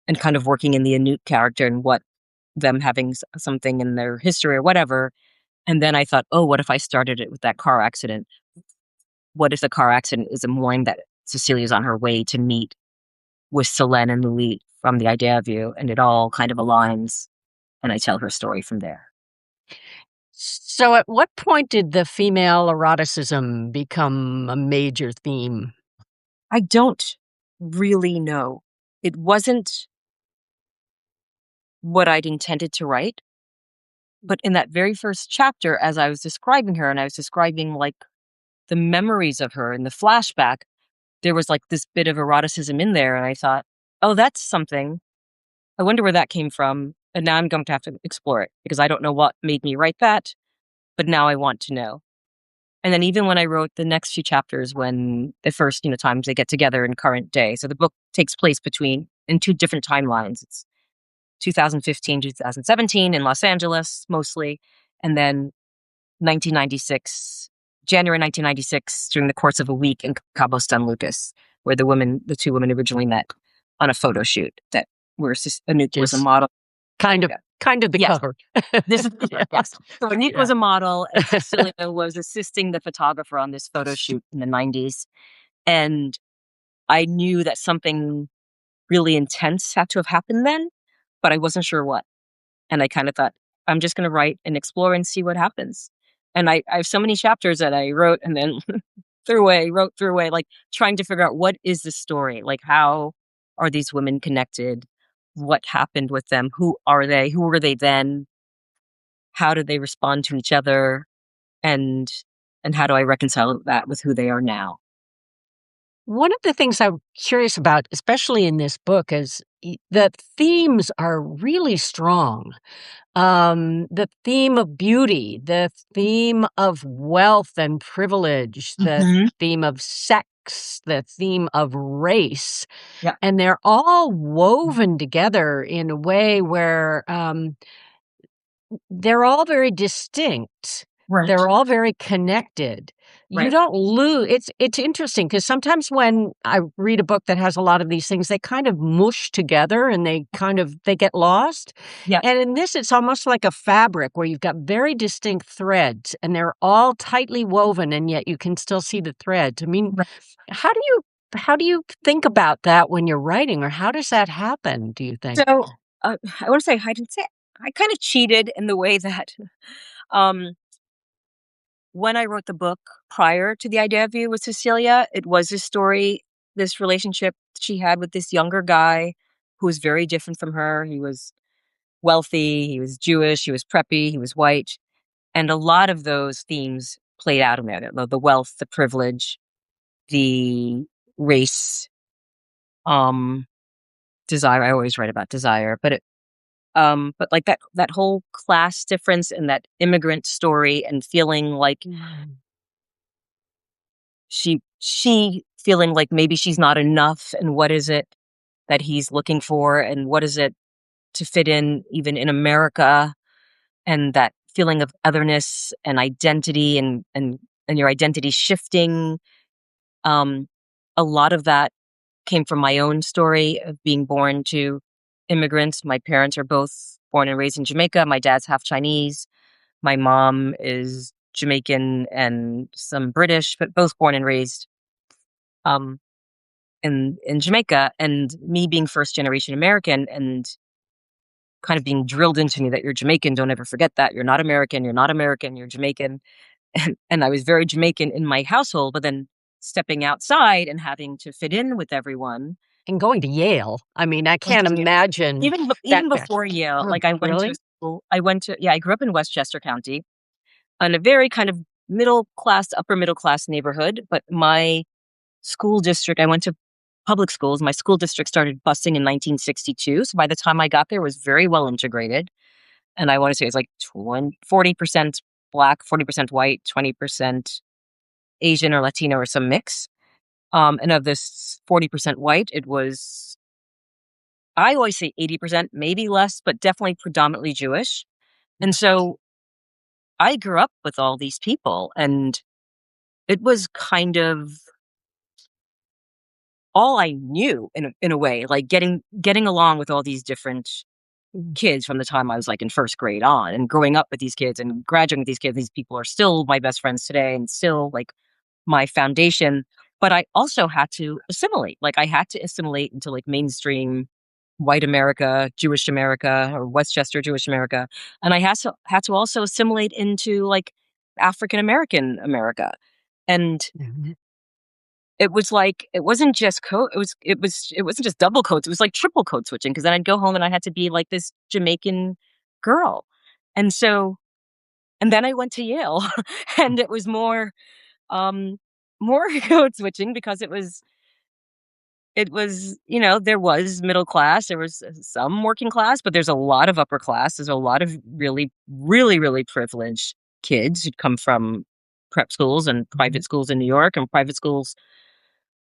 and kind of working in the Anouk character and what them having something in their history or whatever. And then I thought, oh, what if I started it with that car accident? What if the car accident is the morning that Cecilia's on her way to meet with Selene and Louis from The Idea of You? And it all kind of aligns. And I tell her story from there. So, at what point did the female eroticism become a major theme? I don't really know. It wasn't what I'd intended to write. But in that very first chapter, as I was describing her and I was describing like the memories of her and the flashback, there was like this bit of eroticism in there. And I thought, oh, that's something. I wonder where that came from. And now I'm going to have to explore it because I don't know what made me write that, but now I want to know. And then even when I wrote the next few chapters, when the first, times they get together in current day. So the book takes place in two different timelines. It's 2015, 2017 in Los Angeles mostly. And then 1996, January 1996, during the course of a week in Cabo San Lucas, where the two women originally met on a photo shoot that where Anouk was a Just model. kind of Yeah. kind of the Yes, cover. this is the Yeah, yes. So Anouk yeah. was a model, and Cecilia was assisting the photographer on this photo shoot in the 90s. And I knew that something really intense had to have happened then, but I wasn't sure what. And I kind of thought, I'm just going to write and explore and see what happens. And I have so many chapters that I wrote and then wrote threw away, like trying to figure out what is the story? Like, how are these women connected? What happened with them? Who are they? Who were they then? How did they respond to each other? And how do I reconcile that with who they are now? One of the things I'm curious about, especially in this book, is the themes are really strong. The theme of beauty, the theme of wealth and privilege, the Hmm. theme of sex, the theme of race, Yeah. and they're all woven together in a way where they're all very distinct. Right. They're all very connected. You Right. don't lose it's interesting because sometimes when I read a book that has a lot of these things, they kind of mush together and they get lost. Yeah. And in this, it's almost like a fabric where you've got very distinct threads and they're all tightly woven and yet you can still see the threads. I mean, Right. how do you think about that when you're writing or how does that happen, do you think? So I want to say I didn't say I kind of cheated in the way that um, when I wrote the book prior to The Idea of You with Cecilia, it was this story, this relationship she had with this younger guy who was very different from her. He was wealthy, he was Jewish, he was preppy, he was white. And a lot of those themes played out in there, the wealth, the privilege, the race, um, desire. I always write about desire, but like that whole class difference and that immigrant story and feeling like Mm. she feeling like maybe she's not enough, and what is it that he's looking for, and what is it to fit in even in America, and that feeling of otherness and identity, and your identity shifting. Um, a lot of that came from my own story of being born to immigrants. My parents are both born and raised in Jamaica. My dad's half Chinese. My mom is Jamaican and some British, but both born and raised um, in Jamaica. And me being first generation American and kind of being drilled into me that you're Jamaican, don't ever forget that. You're not American, you're not American, you're Jamaican. And I was very Jamaican in my household, but then stepping outside and having to fit in with everyone. And going to Yale. I mean, I Went can't to Yale. imagine Even that back. before Yale, Oh, like I went to really? school. I grew up in Westchester County in a very kind of middle class, upper middle class neighborhood. But my school district, I went to public schools. My school district started busing in 1962. So by the time I got there, it was very well integrated. And I want to say it's like 40% black, 40% white, 20% Asian or Latino or some mix. And of this 40% white, it was, I always say 80%, maybe less, but definitely predominantly Jewish. And so I grew up with all these people, and it was kind of all I knew in a way, like getting along with all these different kids from the time I was like in first grade on, and growing up with these kids and graduating with these kids. These people are still my best friends today and still like my foundation. But I also had to assimilate. Like I had to assimilate into like mainstream white America, Jewish America, or Westchester Jewish America. And I had to also assimilate into like African American America. And Mhm. it was like it wasn't just code. It wasn't just double codes. It was like triple code switching, because then I'd go home and I had to be like this Jamaican girl. And so and then I went to Yale and it was um more code switching, because it was, there was middle class, there was some working class, but there's a lot of upper class. There's a lot of really, really, really privileged kids who'd come from prep schools and private schools in New York and private schools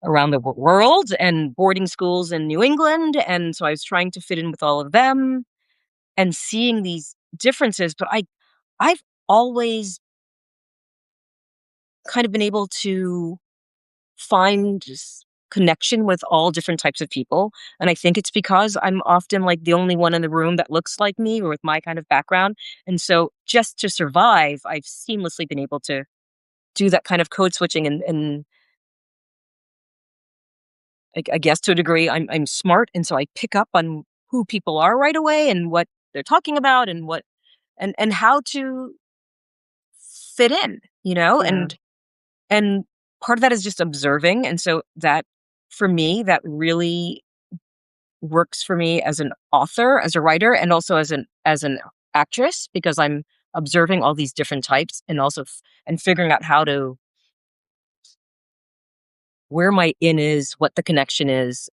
around the world and boarding schools in New England. And so I was trying to fit in with all of them and seeing these differences. But I've always kind of been able to find connection with all different types of people. And I think it's because I'm often like the only one in the room that looks like me or with my kind of background. And so just to survive, I've seamlessly been able to do that kind of code switching. And I guess to a degree, I'm smart, and so I pick up on who people are right away and what they're talking about and what and how to fit in, Yeah. and part of that is just observing. And so that, for me, that really works for me as an author, as a writer, and also as an actress, because I'm observing all these different types, and also and figuring out how to where my in is, what the connection is,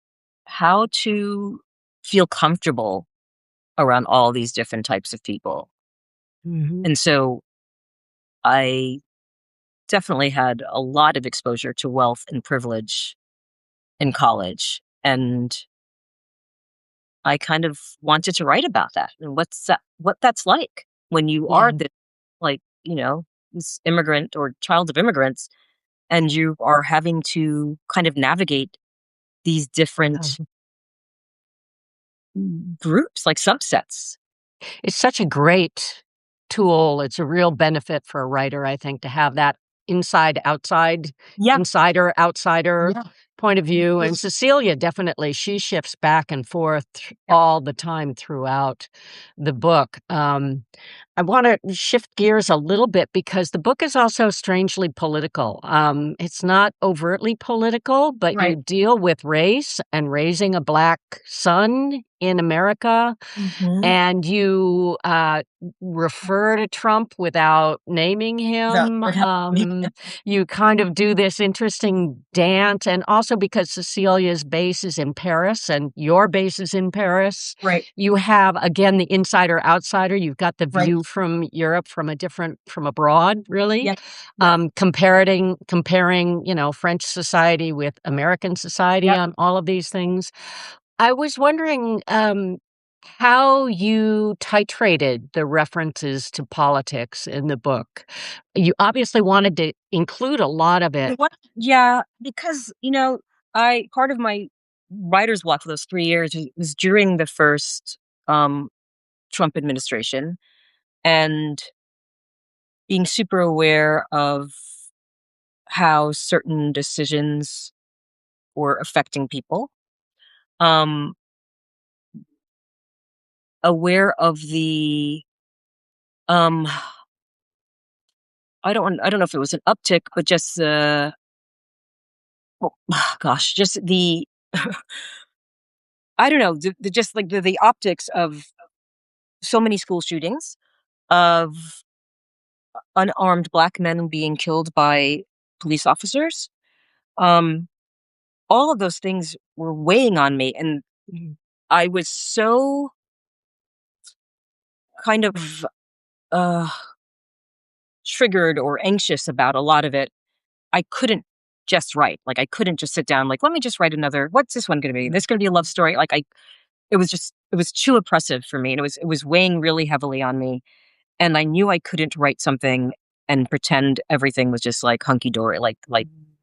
how to feel comfortable around all these different types of people. Mhm. And so I definitely had a lot of exposure to wealth and privilege in college. And I kind of wanted to write about that and what that's like when you are Yeah. this, like, this immigrant or child of immigrants, and you are having to kind of navigate these different groups, like subsets. It's such a great tool. It's a real benefit for a writer, I think, to have that inside, outside, Yeah. insider, outsider Yeah. point of view. And Cecilia definitely, she shifts back and forth all the time throughout the book. I want to shift gears a little bit because the book is also strangely political. It's not overtly political, but you Right. deal with race and raising a Black son in America, Mhm. and you, refer to Trump without naming That him. would help me. You kind of do this interesting dance, and also because Cecilia's base is in Paris and your base is in Paris, Right. you have, again, the insider-outsider. You've got the Right. view from Europe, from abroad, really, Yeah. Yeah. comparing, French society with American society Yep. on all of these things. I was wondering, how you titrated the references to politics in the book. You obviously wanted to include a lot of it. Yeah, because, I part of my writer's block for those 3 years was during the first, um, Trump administration and being super aware of how certain decisions were affecting people. Um, Aware of the, um, I don't know if it was an uptick, but just, well, gosh, just the I don't know, the just like the optics of so many school shootings, of unarmed black men being killed by police officers. Um, all of those things were weighing on me, and Mhm. I was so kind of uh, triggered or anxious about a lot of it. I couldn't just write. Like I couldn't just sit down. Like let me just write another. What's this one going to be? This going to be a love story? Like I, it was too oppressive for me, and it was weighing really heavily on me. And I knew I couldn't write something and pretend everything was just like hunky dory, like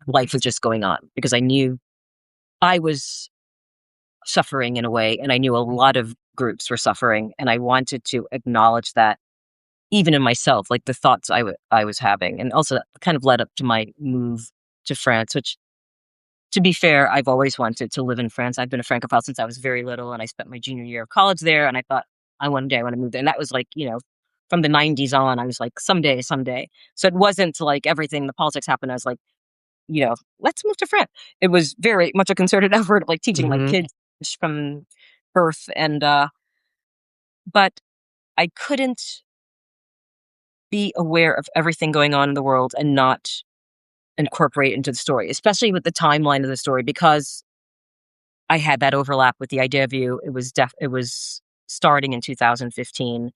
life was just going on because I knew I was suffering in a way, and I knew a lot of groups were suffering, and I wanted to acknowledge that even in myself, like the thoughts I was having, and also that kind of led up to my move to France, which, to be fair, I've always wanted to live in France. I've been a Francophile since I was very little, and I spent my junior year of college there. And I thought, one day I want to move there. And that was like, from the '90s on, I was like, someday, someday. So it wasn't like everything the politics happened. I was like, let's move to France. It was very much a concerted effort, like teaching my Mhm. kids from birth, and but I couldn't be aware of everything going on in the world and not incorporate into the story, especially with the timeline of the story, because I had that overlap with the idea of you. It was starting in 2015,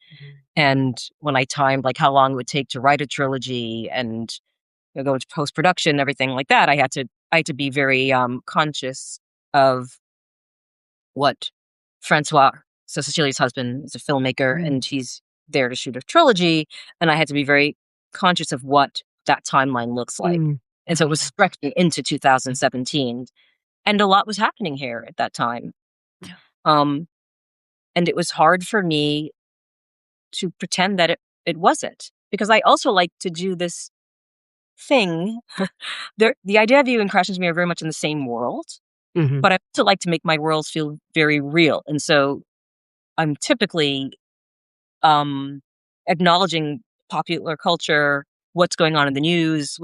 and when I timed like how long it would take to write a trilogy and go into post production, everything like that, I had to be very conscious of what Francois, so Cecilia's husband, is a filmmaker, Mm. and he's there to shoot a trilogy, and I had to be very conscious of what that timeline looks like. Mm. And so it was stretching into 2017, and a lot was happening here at that time. Um, and it was hard for me to pretend that it wasn't, because I also like to do this thing. The idea of you and Crash and Me are very much in the same world, Mhm. but I also like to make my worlds feel very real. And so I'm typically um, acknowledging popular culture, what's going on in the news,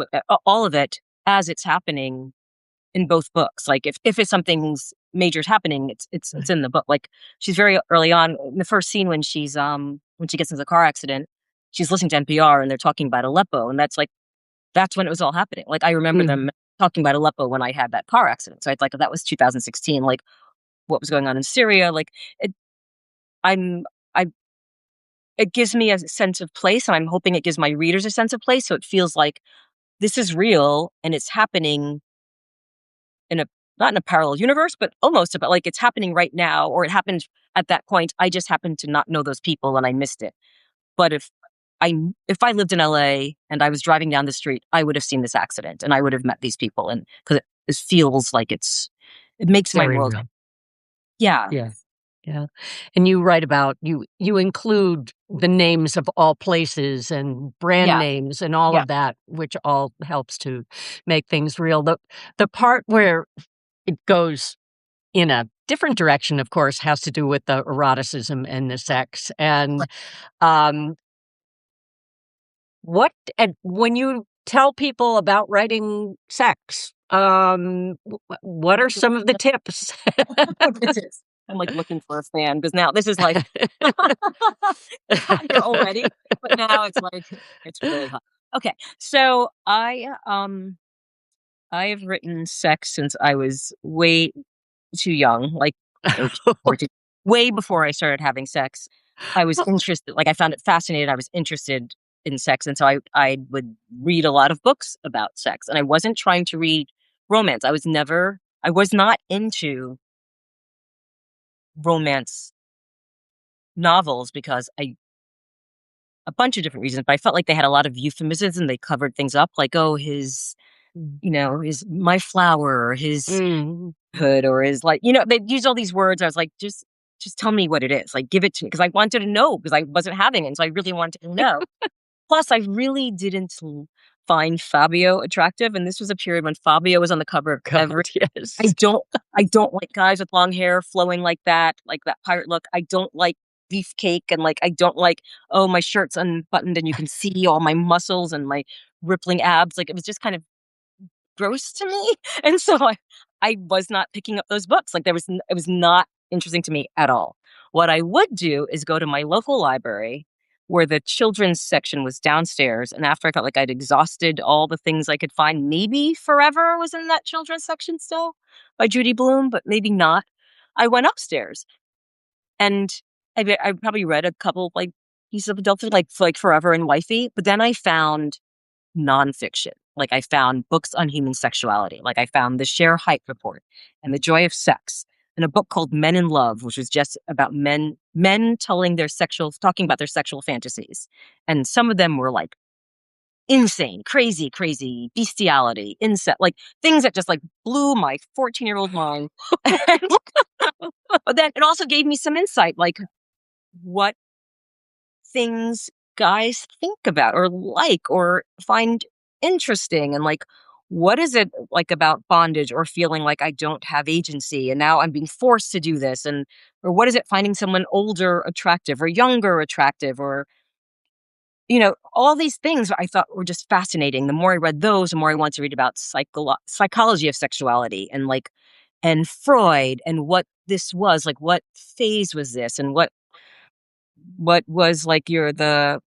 all of it as it's happening in both books. Like if it's something's major is happening, it's in the book. Like she's very early on in the first scene when she gets into the car accident, she's listening to NPR and they're talking about Aleppo, and that's when it was all happening. Like I remember Mhm. them talking about Aleppo when I had that car accident. So it's like that was 2016. Like what was going on in Syria. Like it, I'm I it gives me a sense of place, and I'm hoping it gives my readers a sense of place. So it feels like this is real and it's happening in a not in a parallel universe, but almost about like it's happening right now, or it happened at that point. I just happened to not know those people and I missed it. But if I lived in LA and I was driving down the street, I would have seen this accident and I would have met these people, and because it feels like it makes my Very world. real. Yeah. Yeah. Yeah. And you write about you include the names of all places and brand Yeah. names and all Yeah. of that, which all helps to make things real. The part where it goes in a different direction, of course, has to do with the eroticism and the sex. And um and when you tell people about writing sex, what are some of the tips? This is I'm like looking for a fan because now this is like it's hot here already, but now it's like it's really hot. Okay. So I have written sex since I was way too young, like 13, 14, way before I started having sex. I was interested, like, I found it fascinating. I was interested in sex, and so I would read a lot of books about sex, and I wasn't trying to read romance. I was not into romance novels because I a bunch of different reasons, but I felt like they had a lot of euphemisms and they covered things up like, "Oh, his, Mm. his my flower, or his Mm. hood, or his," like, they'd use all these words. I was like, "Just tell me what it is. Like, give it to me," because I wanted to know, because I wasn't having it, and so I really wanted to know. Plus, I really didn't find Fabio attractive, and this was a period when Fabio was on the cover of every. God, I yes. don't I don't like guys with long hair flowing like that pirate look. I don't like beefcake, and, like, I don't like, "Oh, my shirt's unbuttoned and you can see all my muscles and my rippling abs." Like, it was just kind of gross to me, and so I was not picking up those books. Like, it was not interesting to me at all. What I would do is go to my local library, where the children's section was downstairs, and after I felt like I'd exhausted all the things I could find, maybe Forever was in that children's section still, by Judy Blume, but maybe not. I went upstairs, and I probably read a couple, like, pieces of adult fiction, like Forever and Wifey, but then I found nonfiction. Like, I found books on human sexuality. Like, I found the Share Height Report and The Joy of Sex, and a book called Men in Love, which was just about men talking about their sexual fantasies. And some of them were like insane, crazy bestiality, incest, like things that just like blew my 14-year-old mind. And, but then it also gave me some insight, like what things guys think about or like or find interesting, and like, what is it like about bondage or feeling like I don't have agency and now I'm being forced to do this, and or what is it finding someone older attractive or younger attractive, or all these things I thought were just fascinating. The more I read those, the more I wanted to read about psychology of sexuality, and like, and Freud, and what this was like, what phase was this, and what was like the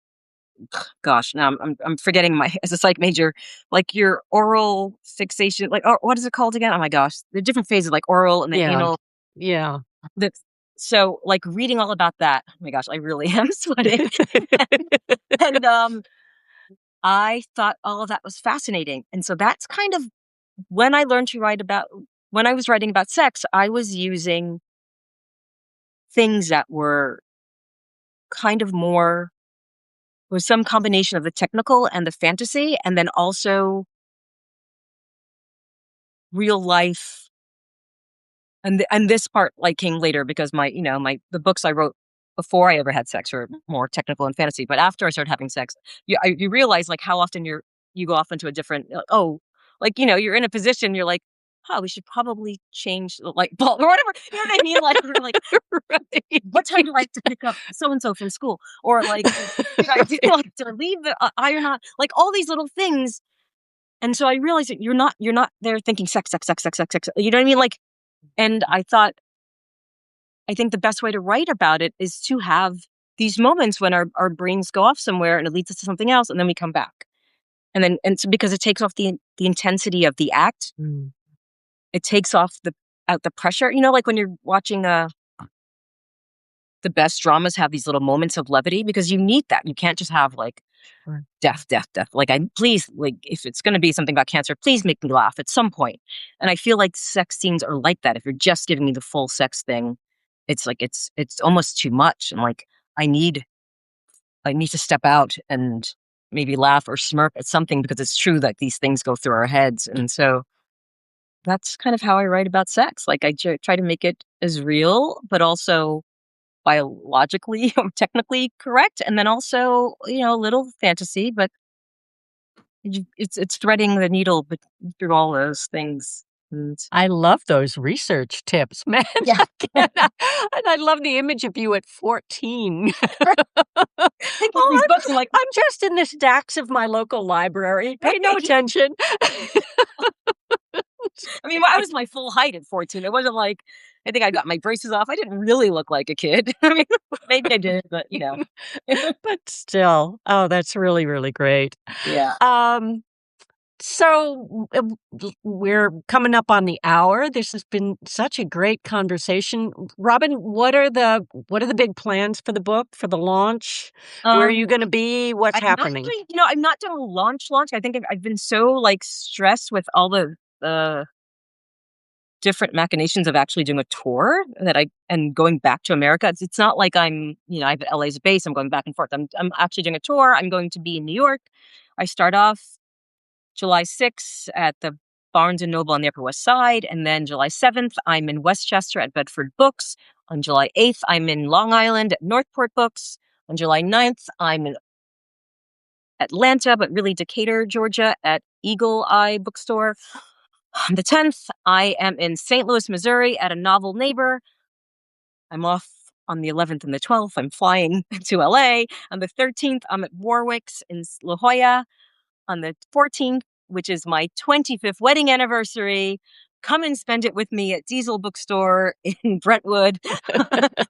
gosh, now I'm forgetting my as a psych major, like your oral fixation, like, oh, what is it called again? Oh my gosh, the different phases, like oral and the Yeah. anal. Yeah. The, so, like, reading all about that. Oh my gosh, I really am sweating. And I thought all of that was fascinating, and so that's kind of when I learned to write about. When I was writing about sex, I was using things that were kind of more was some combination of the technical and the fantasy, and then also real life. And this part, like, came later because the books I wrote before I ever had sex were more technical and fantasy, but after I started having sex, you realize, like, how often you go off into a different, like, you're in a position, you're like, "Oh, we should probably change the light bulb," or whatever, you know what I mean? Like, we're like, Right. "What time do I have to pick up so and so from school?" Or, like, "Did I do, like, did I leave the iron on?" Like, all these little things, and so I realized that you're not there thinking sex, sex, sex, sex, sex, sex, you know what I mean? Like, and I think the best way to write about it is to have these moments when our brains go off somewhere and it leads us to something else, and then we come back. And so because it takes off the intensity of the act, Mm. it takes off the pressure. Like when you're watching the best dramas have these little moments of levity, because you need that. You can't just have like Sure. death, death, death. Like, please, like, if it's going to be something about cancer, please make me laugh at some point. And I feel like sex scenes are like that. If you're just giving me the full sex thing, it's like it's almost too much. And like, I need I need to step out and maybe laugh or smirk at something, because it's true that these things go through our heads. And so that's kind of how I write about sex. Like, I try to make it as real, but also biologically or technically correct, and then also a little fantasy, but it's threading the needle through all those things. And I love those research tips, man. yeah. And I love the image of you at 14. Pick up "Oh, these books and like, I'm just in the stacks of my local library. Pay no attention." I mean, I was my full height at 14. It wasn't like I think I got my braces off. I didn't really look like a kid. I mean, maybe I did, but But still, oh, that's really, really great. yeah. Um So we're coming up on the hour. This has been such a great conversation. Robin, what are the big plans for the book, for the launch? Where are Um, you going to be? What's I'm not happening? doing, I'm not doing a launch. I think I've been so like stressed with all the different machinations of actually doing a tour and going back to America. It's not like I have LA's base. I'm going back and forth. I'm actually doing a tour. I'm going to be in New York. I start off July 6th at the Barnes and Noble on the Upper West Side, and then July 7th I'm in Westchester at Bedford Books. On July 8th I'm in Long Island at Northport Books. On July 9th I'm in Atlanta, but really Decatur, Georgia, at Eagle Eye Bookstore. On the 10th, I am in St. Louis, Missouri, at a Novel Neighbor. I'm off on the 11th and the 12th. I'm flying to LA. On the 13th, I'm at Warwick's in La Jolla. On the 14th, which is my 25th wedding anniversary, come and spend it with me at Diesel Bookstore in Brentwood,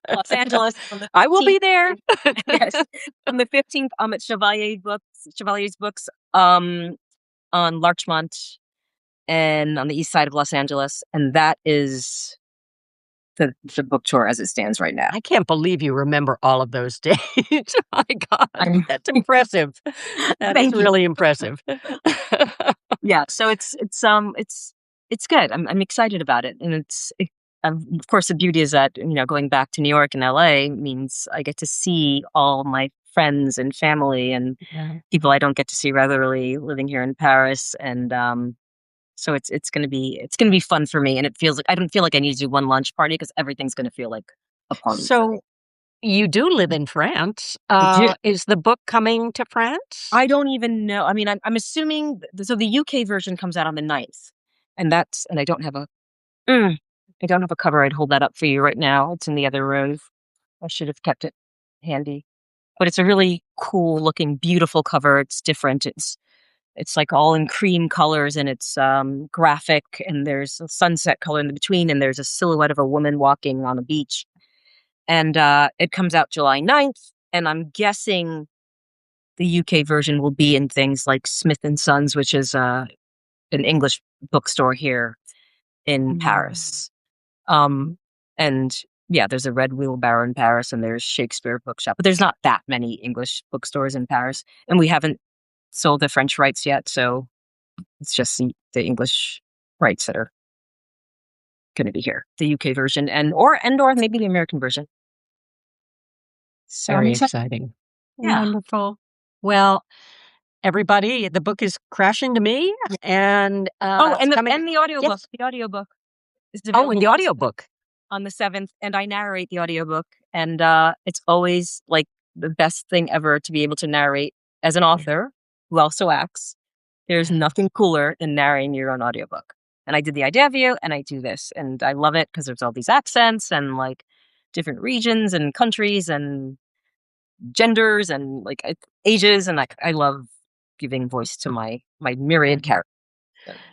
Los Angeles. On the I will be 15th, there. yes. On the 15th, I'm at Chevalier's Books, on Larchmont and on the east side of Los Angeles. And that is the book tour as it stands right now. I can't believe you remember all of those dates. My God, I'm that's impressive. That is Thank you. really impressive. Yeah, so it's good. I'm excited about it, and of course the beauty is that going back to New York and LA means I get to see all my friends and family and Yeah. people I don't get to see regularly living here in Paris, and so it's gonna be fun for me, and it feels like I don't feel like I need to do one lunch party because everything's gonna feel like a party for me. So you do live in France. I do. Is the book coming to France? I don't even know. I mean, I'm assuming so the UK version comes out on the 9th. And I don't have a cover. I'd hold that up for you right now. It's in the other room. I should have kept it handy. But it's a really cool looking, beautiful cover. It's different. It's like all in cream colors, and it's graphic, and there's a sunset color in between, and there's a silhouette of a woman walking on a beach. And it comes out July 9th, and I'm guessing the UK version will be in things like Smith and Sons, which is an English bookstore here in Paris. And yeah, there's a Red Wheelbarrow in Paris, and there's Shakespeare Bookshop, but there's not that many English bookstores in Paris, and we haven't sold the French rights yet, so it's just the English rights that are going to be here, the UK version, and or maybe the American version. So I'm Very excited. exciting. Yeah. Wonderful. Well, everybody, the book is crashing to me, and Oh, it's coming. and the audiobook. Yes. The audiobook is Oh, and available the audiobook. on the 7th, and I narrate the audiobook, and it's always like the best thing ever to be able to narrate as an author who also acts. There's nothing cooler than narrating your own audiobook. And I did the idea view, and I do this, and I love it because there's all these accents and like different regions and countries and genders and like ages, and I love giving voice to my myriad characters.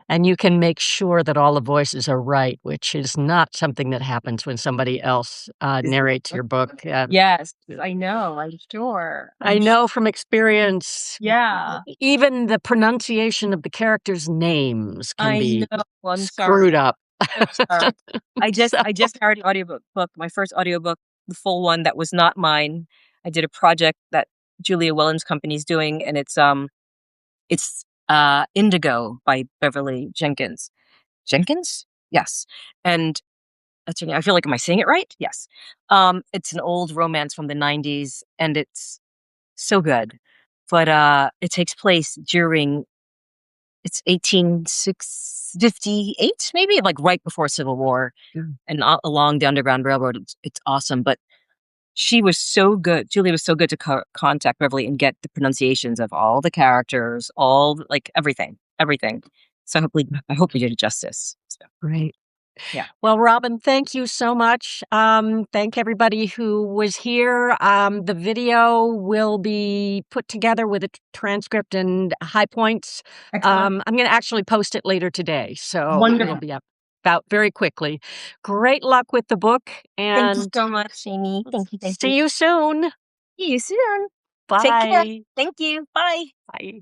And you can make sure that all the voices are right, which is not something that happens when somebody else narrates your book. Yes, I know. I'm sure. I know from experience, Yeah, even the pronunciation of the characters' names can I be know. I'm screwed sorry. up. I'm sorry. So, I just narrated an audiobook, my first audiobook, the full one that was not mine. I did a project that Julia Welland's company's doing, and it's Indigo by Beverly Jenkins. Jenkins? Yes. And that's her name. I feel like, am I saying it right? Yes. It's an old romance from the 90s, and it's so good. But it takes place during it's 1858, maybe like right before Civil War, and along the Underground Railroad. It's awesome. But she was so good. Julie was so good to contact Beverly and get the pronunciations of all the characters, like everything. So I hope we did it justice. So, great. yeah. Well, Robin, thank you so much. Thank everybody who was here. The video will be put together with a transcript and high points. Excellent. I'm going to actually post it later today, so Wonderful. it'll be up about very quickly. Great luck with the book, Thank you and so much, Aimee. Thank you. see you soon. See you soon. Take care. Bye. Thank you. Bye. Bye.